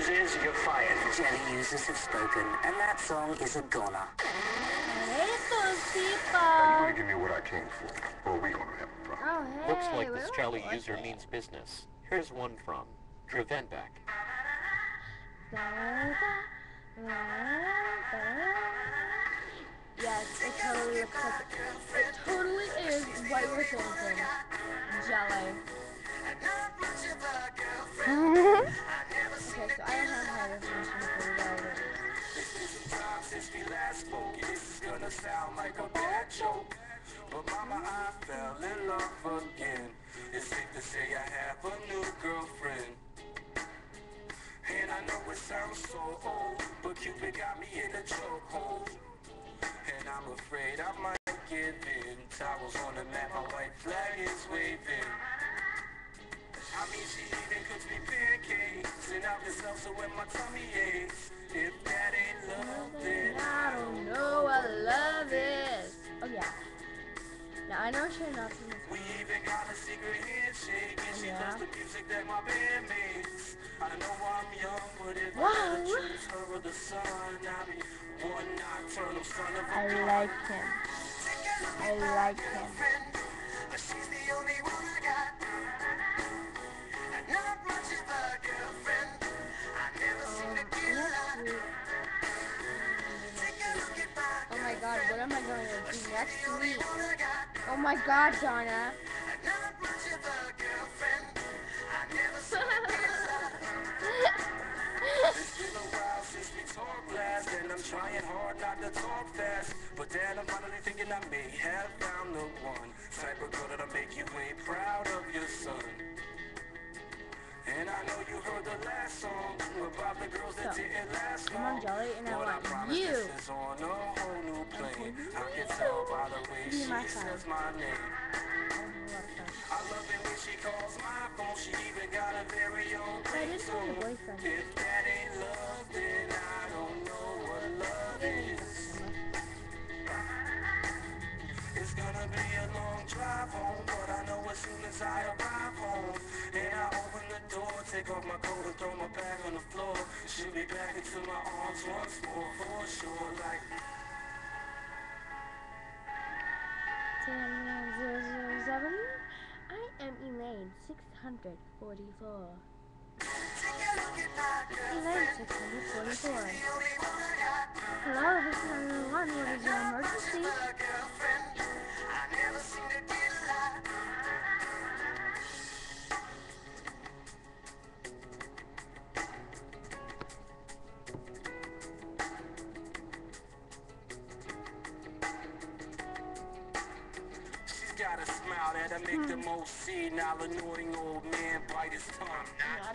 refuses, you're fired. Jelly users have spoken, and that song is a goner. Estos tipos. Are you going to give me what I came for, or are we going to have a problem? Oh, hey. Looks like this jelly user means business. Here's one from Drevenbeck. Yes, it totally looks like it totally is what you're thinking. Jelly. Okay, so I don't have high definition for jelly. Since we last spoke, this is gonna sound like a bad joke. But mama, I fell in love again. It's safe to say I have a new girlfriend. And I know it sounds so old, but Cupid got me in a chokehold. And I'm afraid I might give in. Towels on the mat, my white flag is waving. I mean, she even cooks me pancakes and out the salsa when my tummy aches. If that ain't love, then I don't know what love is. Oh yeah. Now I know she's not from this. we even got a secret handshake, and she loves the music that my band makes. I know I'm young, but if I had to choose her or the sun, I'd be one nocturnal son of a I like him. I like him. She's the only one I got. Not much of a girlfriend. I never seen a kid like. Take a look at my Oh my god, what am I going to do next week? Oh my god, Donna. not much of a girlfriend. I never seen a kid like. It's been a while since we talked last, and I'm trying hard not to talk fast. But then I'm finally thinking I may have found the one type of girl that'll make you way proud of your son. And I know you heard the last song about the girls that didn't last I'm on long. Jelly and I But I want promise you this is on a whole new plane. I can tell by the way be she my friend. says my name. I have a lot of fun. I love it when she calls my phone. She even got a very own But I didn't have a ringtone. boyfriend. If that ain't love, then I don't know what love is. It's gonna be a long drive home, but I know as soon as I arrive home, and I open the door, take off my coat and throw my bag on the floor, she'll be back into my arms once more, for sure, like. 10-0-0-7. I am Elaine 644. Elaine 644. Hello, this is 911. What is your emergency? Got a smile that'll make the most senile annoying old man bite his tongue.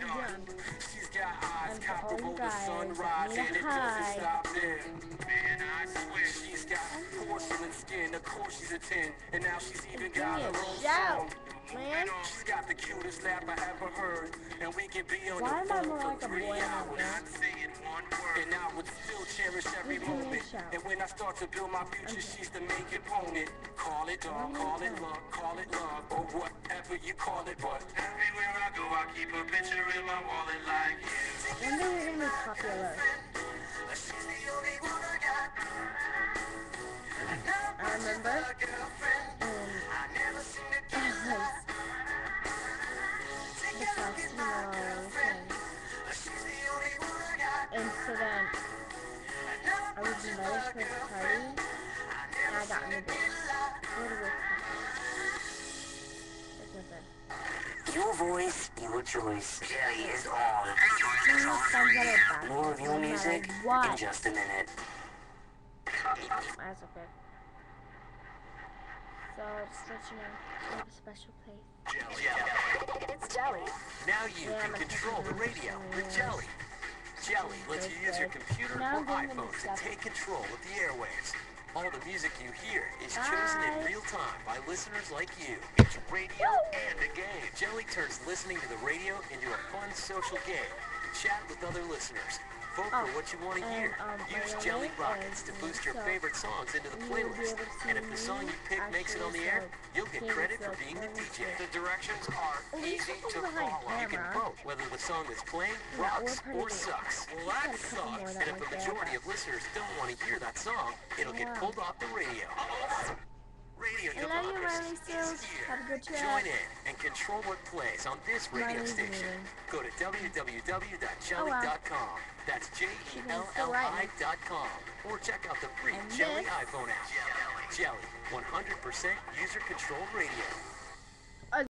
Not done. She's got eyes comparable to sunrise, and it doesn't stop there. Man, I swear she's got porcelain skin. Of course she's a 10, and now she's even got her own song. Man. She's got the cutest laugh I ever heard, and we can be on Why the am I phone more for like a 3 boy than a hours. girl? Not saying one word, and I would still cherish every Give me a moment. shout. And when I start to build my future, she's the main component. Call it dog, call it love, call it love, or whatever you call it. But everywhere I go, I keep a picture in my wallet like you. One day you're gonna be popular. She's the only one I got. I remember. I never seen a kid like. The festival thing. And so then I was invited to this party and I got in the bed. What a weird There's nothing. Your voice, your choice. Jelly is on. More of your music in just a minute. That's okay. So just let you know, we have a special place. It's Jelly. Now you can control the radio with Jelly. Jelly lets you use your computer or iPhone to take control of the airwaves. All the music you hear is chosen in real time by listeners like you. It's radio and a game. Jelly turns listening to the radio into a fun social game. Chat with other listeners. Vote for what you want to hear. Use Jelly Rockets to boost your favorite songs into the playlist. And if the song you pick makes it on the air, you'll get credit for being the DJ. The directions are easy to follow. You can vote whether the song that's playing rocks or sucks. Well, that sucks. And if a majority of listeners don't want to hear that song, it'll get pulled off the radio. Radio I love you, Democracy Riley is Seals. here. Have a good trip. Join in and control what plays on this radio station. Go to www.jelly.com. That's JELLI.com. Or check out the free And Jelly this- iPhone app. Jelly, 100% user-controlled radio.